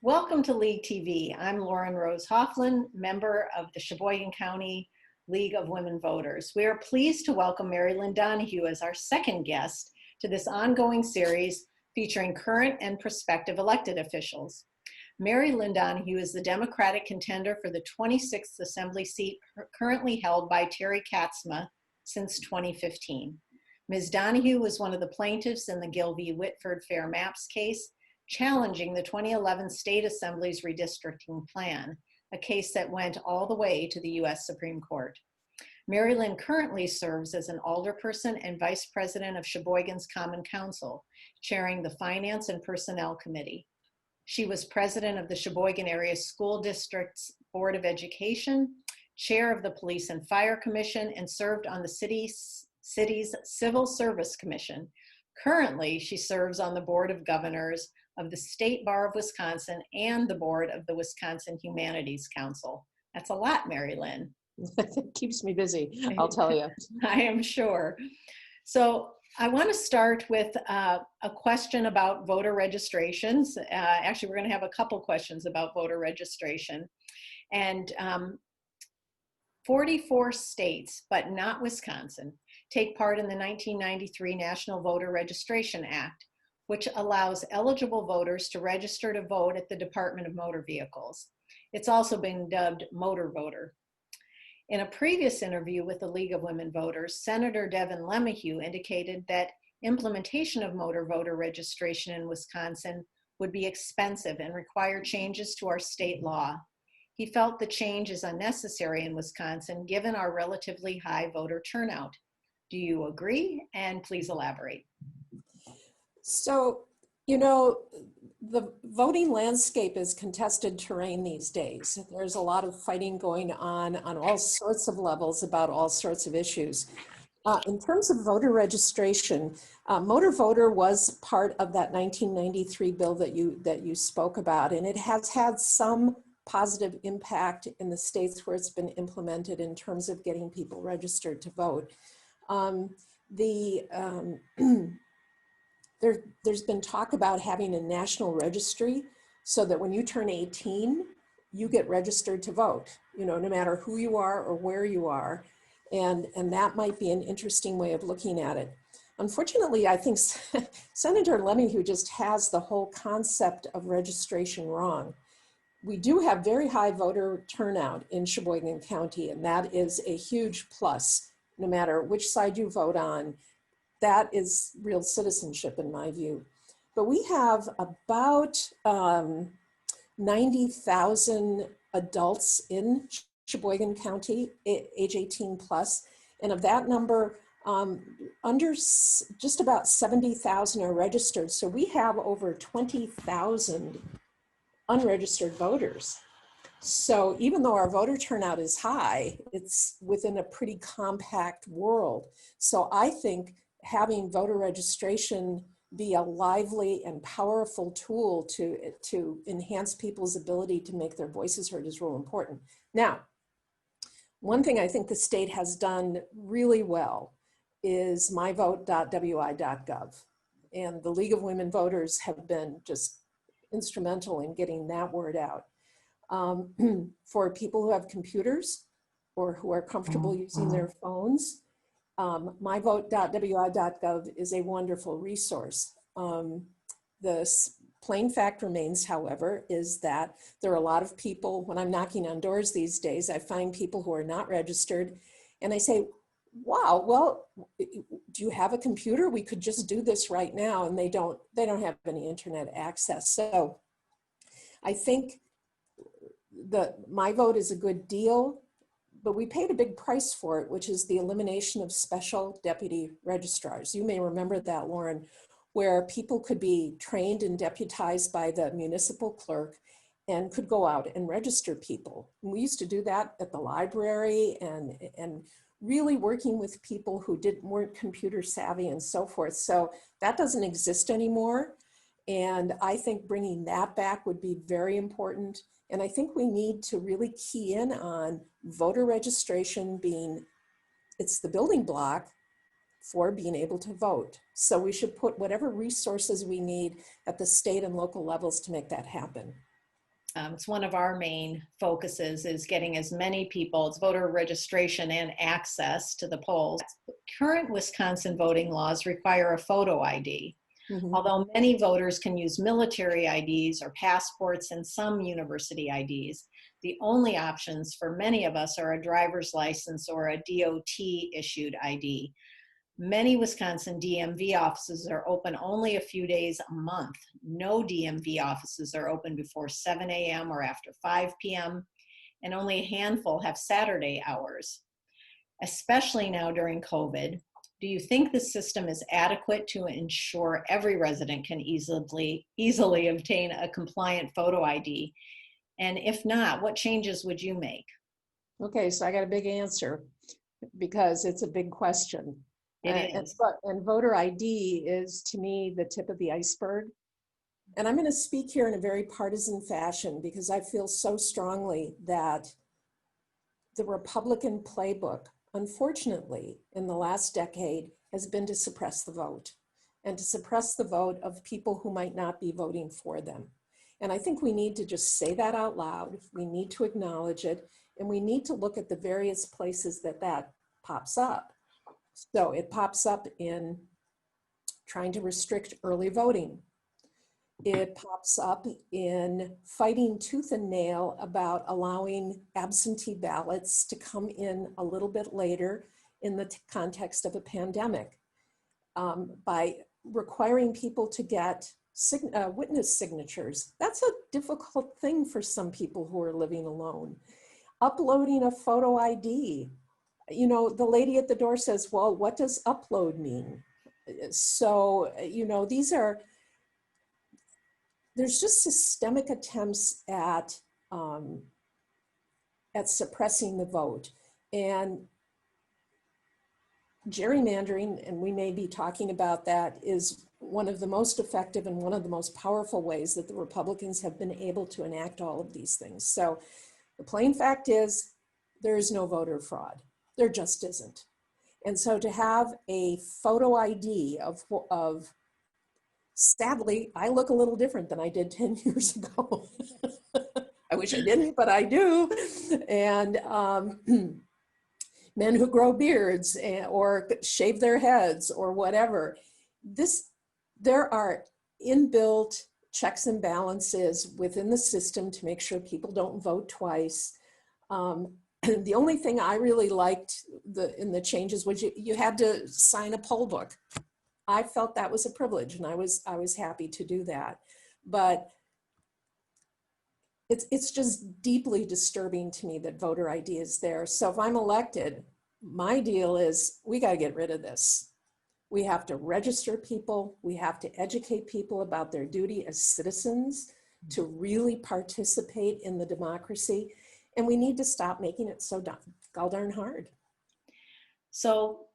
Welcome to League TV. I'm Lauren Rose Hofflin, member of the Sheboygan County League of Women Voters. We are pleased to welcome Lynne Donohue as our second guest to this ongoing series featuring current and prospective elected officials. Lynne Donohue is the Democratic contender for the 26th Assembly seat currently held by Terry Katsma since 2015. Ms. Donohue was one of the plaintiffs in the Gill v. Whitford Fair Maps case, challenging the 2011 State Assembly's redistricting plan, a case that went all the way to the U.S. Supreme Court. Lynne currently serves as an alderperson and vice president of Sheboygan's Common Council, chairing the Finance and Personnel Committee. She was president of the Sheboygan Area School District's Board of Education, chair of the Police and Fire Commission, and served on the city's Civil Service Commission. Currently, she serves on the Board of Governors of the State Bar of Wisconsin and the board of the Wisconsin Humanities Council. That's a lot, Lynne. It keeps me busy, I'll tell you. I am sure. So I want to start with a question about voter registrations. Actually, we're going to have a couple questions about voter registration. And 44 states, but not Wisconsin, take part in the 1993 National Voter Registration Act, which allows eligible voters to register to vote at the Department of Motor Vehicles. It's also been dubbed Motor Voter. In a previous interview with the League of Women Voters, Senator Devin Lemahue indicated that implementation of motor voter registration in Wisconsin would be expensive and require changes to our state law. He felt the change is unnecessary in Wisconsin given our relatively high voter turnout. Do you agree? And please elaborate. So, you know, the voting landscape is contested terrain these days. There's a lot of fighting going on all sorts of levels about all sorts of issues. In terms of voter registration, motor voter was part of that 1993 bill that you spoke about, and it has had some positive impact in the states where it's been implemented in terms of getting people registered to vote. There's been talk about having a national registry so that when you turn 18, you get registered to vote, you know, no matter who you are or where you are. And that might be an interesting way of looking at it. Unfortunately, I think Senator Lemahue just has the whole concept of registration wrong. We do have very high voter turnout in Sheboygan County, and that is a huge plus, no matter which side you vote on. That is real citizenship in my view. But we have about 90,000 adults in Sheboygan County, age 18 plus. And of that number, just about 70,000 are registered. So we have over 20,000 unregistered voters. So even though our voter turnout is high, it's within a pretty compact world. So I think having voter registration be a lively and powerful tool to enhance people's ability to make their voices heard is real important. Now, one thing I think the state has done really well is myvote.wi.gov. And the League of Women Voters have been just instrumental in getting that word out. For people who have computers or who are comfortable using their phones, myvote.wi.gov is a wonderful resource. The plain fact remains, however, is that there are a lot of people, when I'm knocking on doors these days, I find people who are not registered, and I say, wow, well, do you have a computer? We could just do this right now, and they don't have any internet access. So I think my vote is a good deal, but we paid a big price for it, which is the elimination of special deputy registrars. You may remember that, Lauren, where people could be trained and deputized by the municipal clerk and could go out and register people. And we used to do that at the library and really working with people who weren't computer savvy and so forth. So that doesn't exist anymore. And I think bringing that back would be very important. And I think we need to really key in on voter registration it's the building block for being able to vote. So we should put whatever resources we need at the state and local levels to make that happen. It's one of our main focuses is getting as many people, it's voter registration and access to the polls. Current Wisconsin voting laws require a photo ID. Mhm. Although many voters can use military IDs or passports and some university IDs, the only options for many of us are a driver's license or a DOT issued ID. Many Wisconsin DMV offices are open only a few days a month. No DMV offices are open before 7 a.m. or after 5 p.m., and only a handful have Saturday hours. Especially now during COVID, do you think the system is adequate to ensure every resident can easily obtain a compliant photo ID? And if not, what changes would you make? Okay, so I got a big answer because it's a big question. It And, is. and voter ID is, to me, the tip of the iceberg. And I'm going to speak here in a very partisan fashion because I feel so strongly that the Republican playbook, unfortunately, in the last decade has been to suppress the vote and to suppress the vote of people who might not be voting for them. And I think we need to just say that out loud. We need to acknowledge it, and we need to look at the various places that that pops up. So it pops up in trying to restrict early voting. It pops up in fighting tooth and nail about allowing absentee ballots to come in a little bit later in the context of a pandemic, by requiring people to get witness signatures. That's a difficult thing for some people who are living alone. Uploading a photo ID. You know, the lady at the door says, well, what does upload mean? So, you know, there's just systemic attempts at suppressing the vote. And gerrymandering, and we may be talking about that, is one of the most effective and one of the most powerful ways that the Republicans have been able to enact all of these things. So the plain fact is there is no voter fraud. There just isn't. And so to have a photo ID of sadly, I look a little different than I did 10 years ago. I wish I didn't, but I do. And men who grow beards or shave their heads or whatever. There are inbuilt checks and balances within the system to make sure people don't vote twice. The only thing I really liked in the changes was you had to sign a poll book. I felt that was a privilege, and I was happy to do that. But it's just deeply disturbing to me that voter ID is there. So if I'm elected, my deal is we got to get rid of this. We have to register people. We have to educate people about their duty as citizens to really participate in the democracy. And we need to stop making it so darn hard. So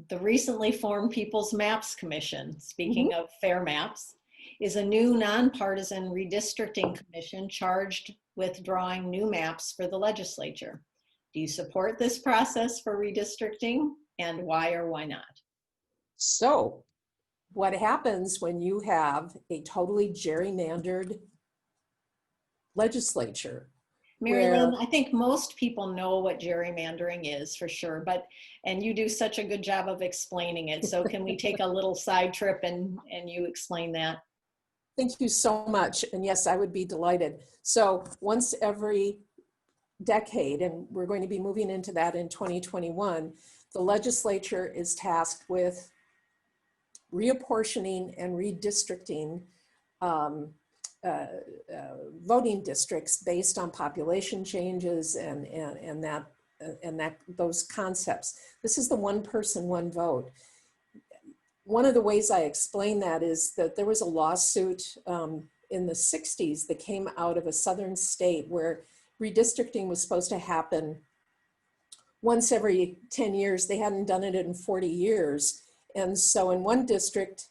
the recently formed People's Maps Commission, speaking of fair maps, is a new nonpartisan redistricting commission charged with drawing new maps for the legislature. Do you support this process for redistricting, and why or why not? So what happens when you have a totally gerrymandered legislature? Mary Lynn, I think most people know what gerrymandering is for sure, and you do such a good job of explaining it. So can we take a little side trip and you explain that? Thank you so much. And yes, I would be delighted. So once every decade, and we're going to be moving into that in 2021, the legislature is tasked with reapportioning and redistricting voting districts based on population changes and those concepts. This is the one person, one vote. One of the ways I explain that is that there was a lawsuit in the 60s that came out of a southern state where redistricting was supposed to happen once every 10 years. They hadn't done it in 40 years. And so in one district,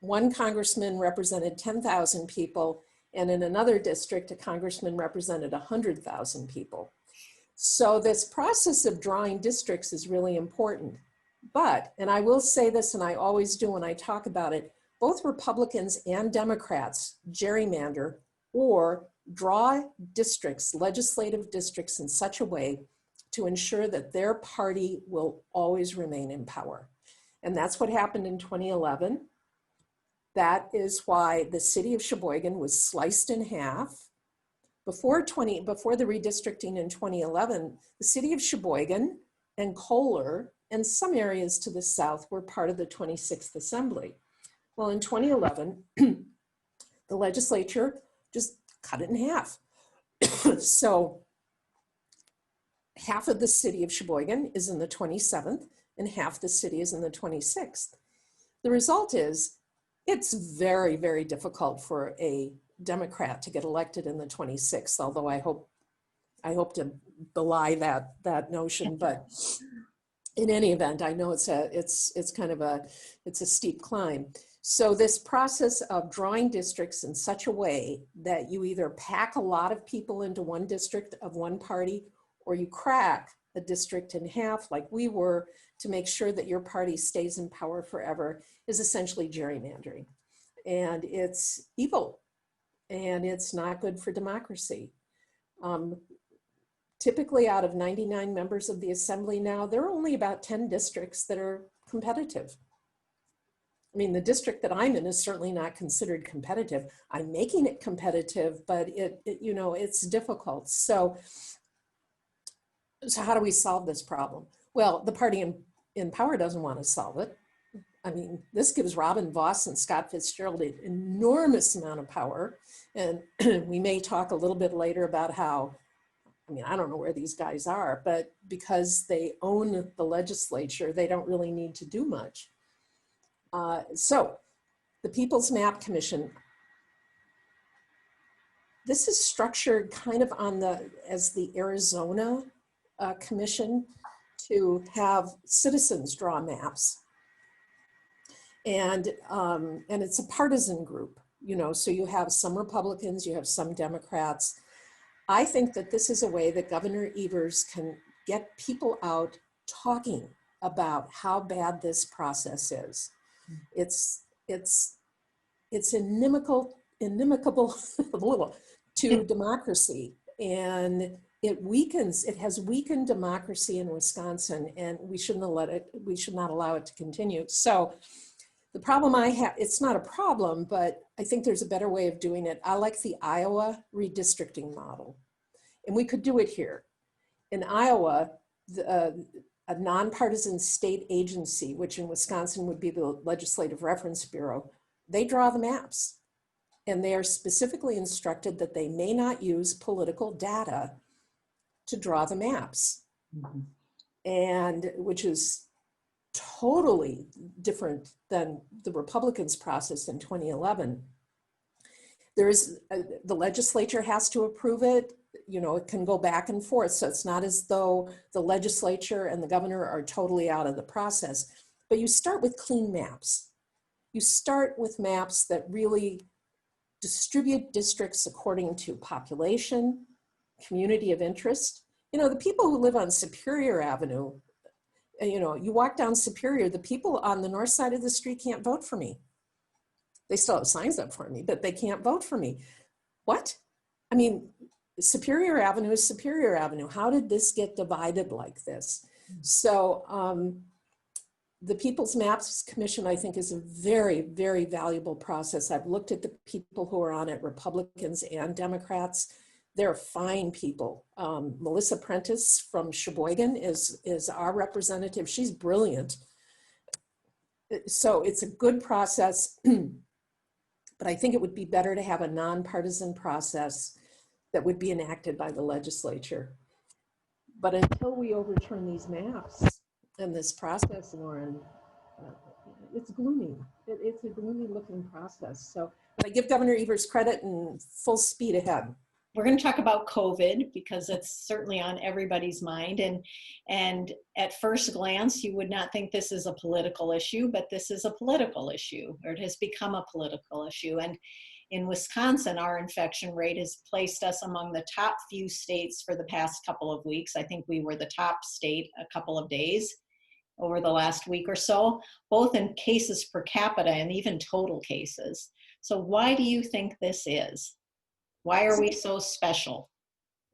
one congressman represented 10,000 people, and in another district, a congressman represented 100,000 people. So this process of drawing districts is really important. But, and I will say this, and I always do when I talk about it, both Republicans and Democrats gerrymander or draw districts, legislative districts, in such a way to ensure that their party will always remain in power. And that's what happened in 2011. That is why the city of Sheboygan was sliced in half. Before the redistricting in 2011, the city of Sheboygan and Kohler and some areas to the south were part of the 26th Assembly. Well, in 2011, the legislature just cut it in half. So half of the city of Sheboygan is in the 27th and half the city is in the 26th. The result is it's very, very difficult for a Democrat to get elected in the 26th, although I hope to belie that notion. But in any event, I know it's a steep climb. So this process of drawing districts in such a way that you either pack a lot of people into one district of one party, or you crack a district in half like we were to make sure that your party stays in power forever, is essentially gerrymandering. And it's evil, and it's not good for democracy. Typically out of 99 members of the assembly now, there are only about 10 districts that are competitive. I mean, the district that I'm in is certainly not considered competitive. I'm making it competitive, but it's difficult. So how do we solve this problem? Well, the party in power doesn't want to solve it. I mean, this gives Robin Voss and Scott Fitzgerald an enormous amount of power. And we may talk a little bit later about how, I mean, I don't know where these guys are, but because they own the legislature, they don't really need to do much. So the People's Map Commission, this is structured kind of as the Arizona commission, to have citizens draw maps. And it's a partisan group, so you have some Republicans, you have some Democrats. I think that this is a way that Governor Evers can get people out talking about how bad this process is. It's inimical to democracy, and it has weakened democracy in Wisconsin, and we should not allow it to continue. So the problem I have, it's not a problem, but I think there's a better way of doing it. I like the Iowa redistricting model, and we could do it here. In Iowa, a nonpartisan state agency, which in Wisconsin would be the Legislative Reference Bureau, they draw the maps, and they are specifically instructed that they may not use political data to draw the maps. Mm-hmm. And which is totally different than the Republicans' process in 2011. The legislature has to approve it. It can go back and forth. So it's not as though the legislature and the governor are totally out of the process. But you start with clean maps. You start with maps that really distribute districts according to population, community of interest. The people who live on Superior Avenue, you walk down Superior, the people on the north side of the street can't vote for me. They still have signs up for me, but they can't vote for me. What? I mean, Superior Avenue is Superior Avenue. How did this get divided like this? So the People's Maps Commission, I think, is a very, very valuable process. I've looked at the people who are on it, Republicans and Democrats. They're fine people. Melissa Prentice from Sheboygan is our representative. She's brilliant. So it's a good process, but I think it would be better to have a nonpartisan process that would be enacted by the legislature. But until we overturn these maps and this process, Lauren, it's gloomy. It's a gloomy looking process. So I give Governor Evers credit and full speed ahead. We're going to talk about COVID because it's certainly on everybody's mind. And at first glance, you would not think this is a political issue, but this is a political issue, or it has become a political issue. And in Wisconsin, our infection rate has placed us among the top few states for the past couple of weeks. I think we were the top state a couple of days over the last week or so, both in cases per capita and even total cases. So why do you think this is? Why are we so special?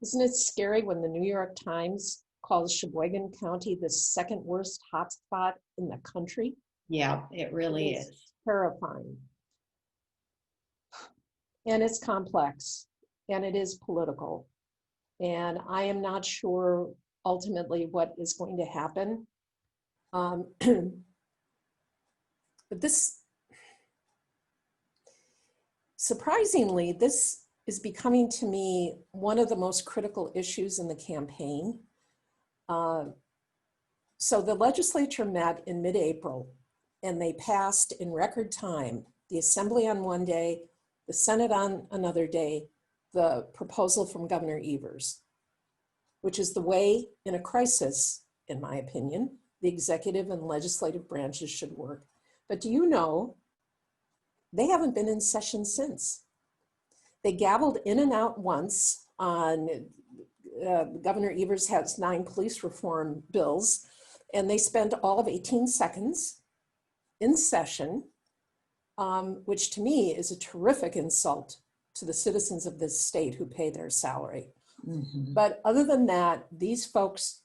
Isn't it scary when the New York Times calls Sheboygan County the second worst hotspot in the country? Yeah, it really is. Terrifying. And it's complex, and it is political. And I am not sure ultimately what is going to happen. But this, surprisingly, this is becoming to me one of the most critical issues in the campaign. So the legislature met in mid-April, and they passed in record time, the Assembly on one day, the Senate on another day, the proposal from Governor Evers, which is the way in a crisis, in my opinion, the executive and legislative branches should work. But do you know, they haven't been in session since. They gabbled in and out once on, Governor Evers has 9 police reform bills, and they spent all of 18 seconds in session, which to me is a terrific insult to the citizens of this state who pay their salary. Mm-hmm. But other than that, these folks,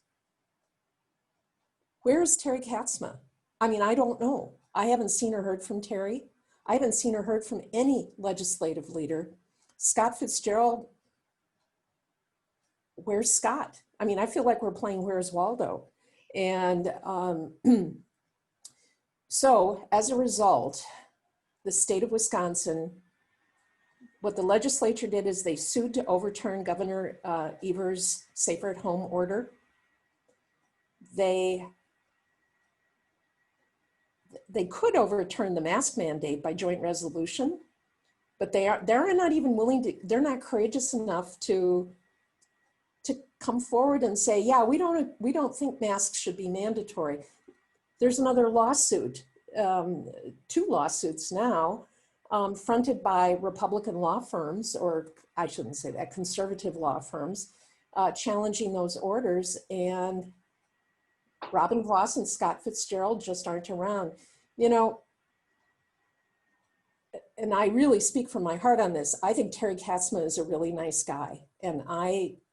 where's Terry Katsma? I mean, I don't know. I haven't seen or heard from Terry. I haven't seen or heard from any legislative leader. Scott Fitzgerald, where's Scott? I mean, I feel like we're playing Where's Waldo? And so as a result, the state of Wisconsin, what the legislature did is they sued to overturn Governor Evers' safer at home order. They could overturn the mask mandate by joint resolution, but they're not even willing to, they're not courageous enough to come forward and say, yeah, we don't think masks should be mandatory. There's another lawsuit, 2 lawsuits now, fronted by Republican law firms, or I shouldn't say that, conservative law firms, challenging those orders. And Robin Voss and Scott Fitzgerald just aren't around. You know, and I really speak from my heart on this. I think Terry Katsma is a really nice guy. And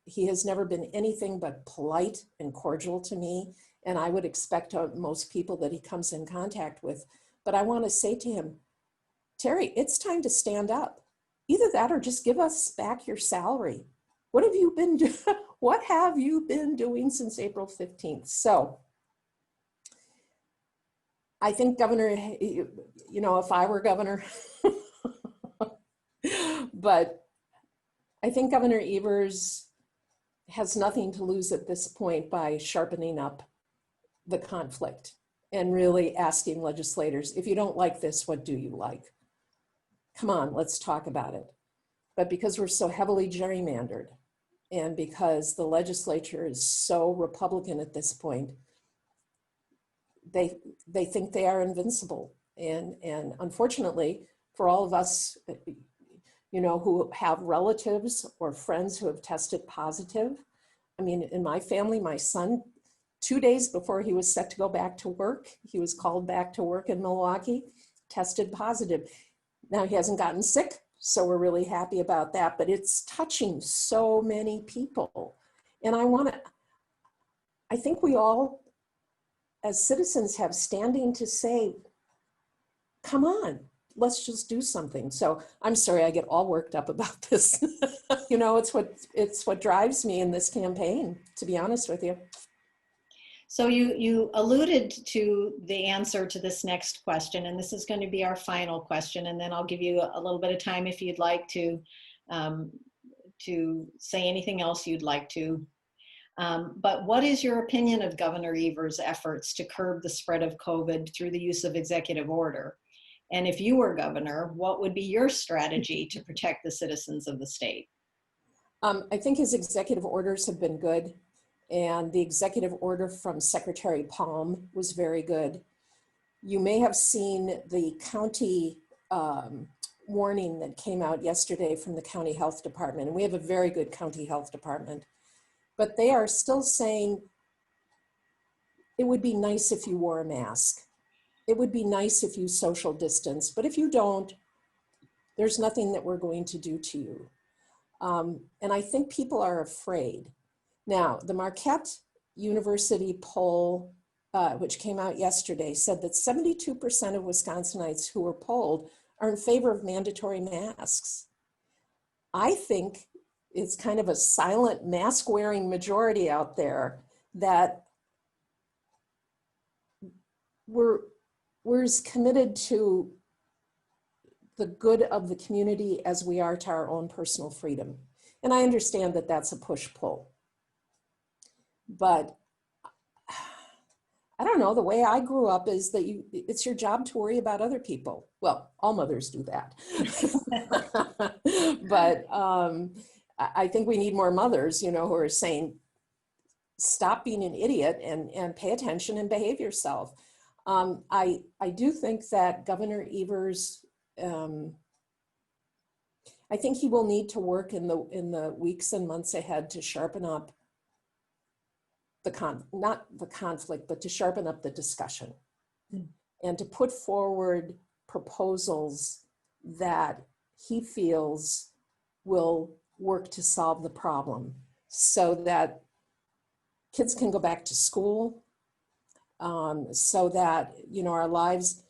he has never been anything but polite and cordial to me. And I would expect most people that he comes in contact with. But I want to say to him, Terry, it's time to stand up. Either that or just give us back your salary. What have you been what have you been doing since April 15th? So I think Governor, you know, if I were governor, but I think Governor Evers has nothing to lose at this point by sharpening up the conflict and really asking legislators, if you don't like this, what do you like? Come on, let's talk about it. But because we're so heavily gerrymandered and because the legislature is so Republican at this point, they think they are invincible. And unfortunately, for all of us, you know, who have relatives or friends who have tested positive. I mean, in my family, my son, 2 days before he was set to go back to work, he was called back to work in Milwaukee, tested positive. Now he hasn't gotten sick, so we're really happy about that, but it's touching so many people. And I think we all, as citizens, have standing to say, come on, let's just do something. So I'm sorry, I get all worked up about this. You know, it's what drives me in this campaign, to be honest with you. So you alluded to the answer to this next question, and this is going to be our final question, and then I'll give you a little bit of time if you'd like to say anything else you'd like to. But what is your opinion of Governor Evers' efforts to curb the spread of COVID through the use of executive order? And if you were governor, what would be your strategy to protect the citizens of the state? I think his executive orders have been good. And the executive order from Secretary Palm was very good. You may have seen the county warning that came out yesterday from the county health department. And we have a very good county health department. But they are still saying it would be nice if you wore a mask. It would be nice if you social distance. But if you don't, there's nothing that we're going to do to you. And I think people are afraid. Now, the Marquette University poll, which came out yesterday, said that 72% of Wisconsinites who were polled are in favor of mandatory masks. I think it's kind of a silent mask-wearing majority out there that we're as committed to the good of the community as we are to our own personal freedom. And I understand that that's a push-pull. But I don't know, the way I grew up is that it's your job to worry about other people. Well, all mothers do that. But I think we need more mothers, you know, who are saying, stop being an idiot and pay attention and behave yourself. I do think that Governor Evers, I think he will need to work in the weeks and months ahead to sharpen up not the conflict, but to sharpen up the discussion and to put forward proposals that he feels will work to solve the problem so that kids can go back to school, so that, you know, our lives,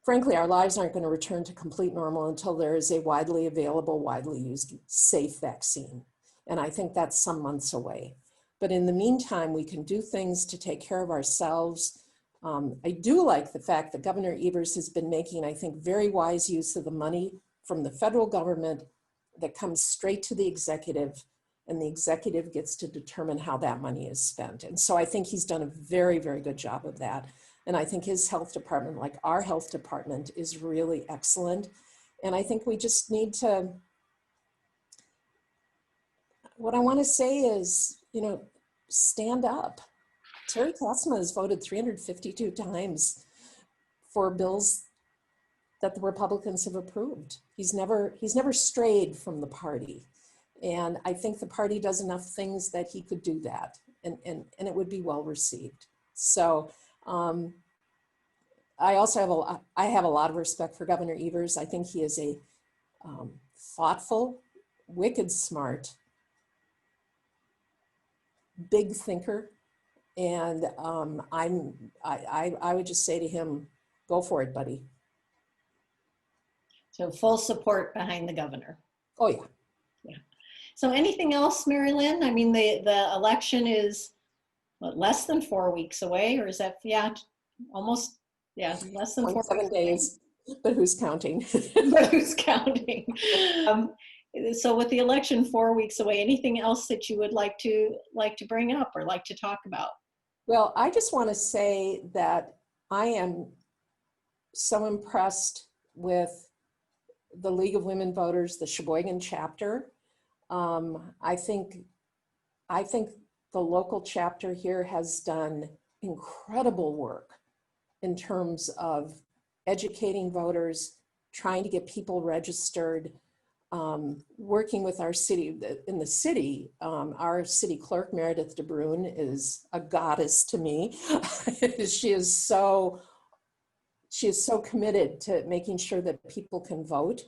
frankly, our lives aren't going to return to complete normal until there is a widely available, widely used, safe vaccine. And I think that's some months away. But in the meantime, we can do things to take care of ourselves. I do like the fact that Governor Evers has been making, I think, very wise use of the money from the federal government that comes straight to the executive, and the executive gets to determine how that money is spent. And so I think he's done a very, very good job of that. And I think his health department, like our health department, is really excellent. And I think we just need to, what I want to say is, you know, stand up. Terry Katsma has voted 352 times for bills that the Republicans have approved. He's never strayed from the party. And I think the party does enough things that he could do that, and it would be well received. So I also have a lot of respect for Governor Evers. I think he is a thoughtful, wicked smart, big thinker, and I would just say to him, go for it, buddy. So full support behind the governor. Oh yeah. Yeah. So anything else, Mary Lynn? I mean, the election is what, less than 4 weeks away, or is that, yeah, almost, yeah, less than 4 7 days, but who's counting? But who's counting? So with the election 4 weeks away, anything else that you would like to bring up or like to talk about? Well, I just want to say that I am so impressed with the League of Women Voters, the Sheboygan chapter. I think the local chapter here has done incredible work in terms of educating voters, trying to get people registered, working with our city. In the city, our city clerk, Meredith DeBrune, is a goddess to me. She is so committed to making sure that people can vote.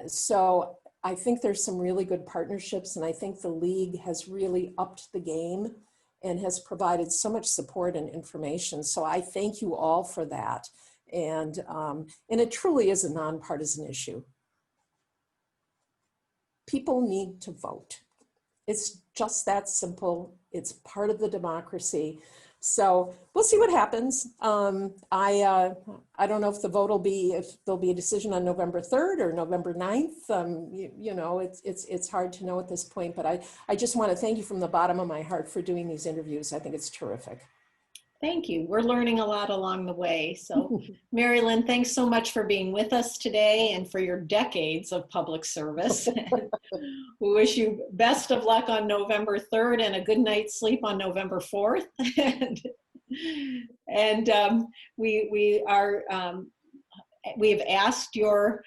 So I think there's some really good partnerships, and I think the League has really upped the game and has provided so much support and information. So I thank you all for that. And it truly is a nonpartisan issue. People need to vote. It's just that simple. It's part of the democracy. So we'll see what happens. I don't know if there'll be a decision on November 3rd or November 9th. You know, it's hard to know at this point, but I just want to thank you from the bottom of my heart for doing these interviews. I think it's terrific. Thank you. We're learning a lot along the way. So Mary Lynn, thanks so much for being with us today and for your decades of public service. We wish you best of luck on November 3rd and a good night's sleep on November 4th. We have asked the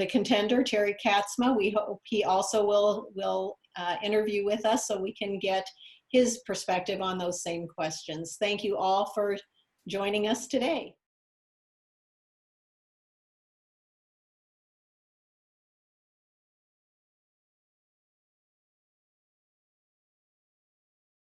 contender, Terry Katsma. We hope he also will interview with us so we can get his perspective on those same questions. Thank you all for joining us today.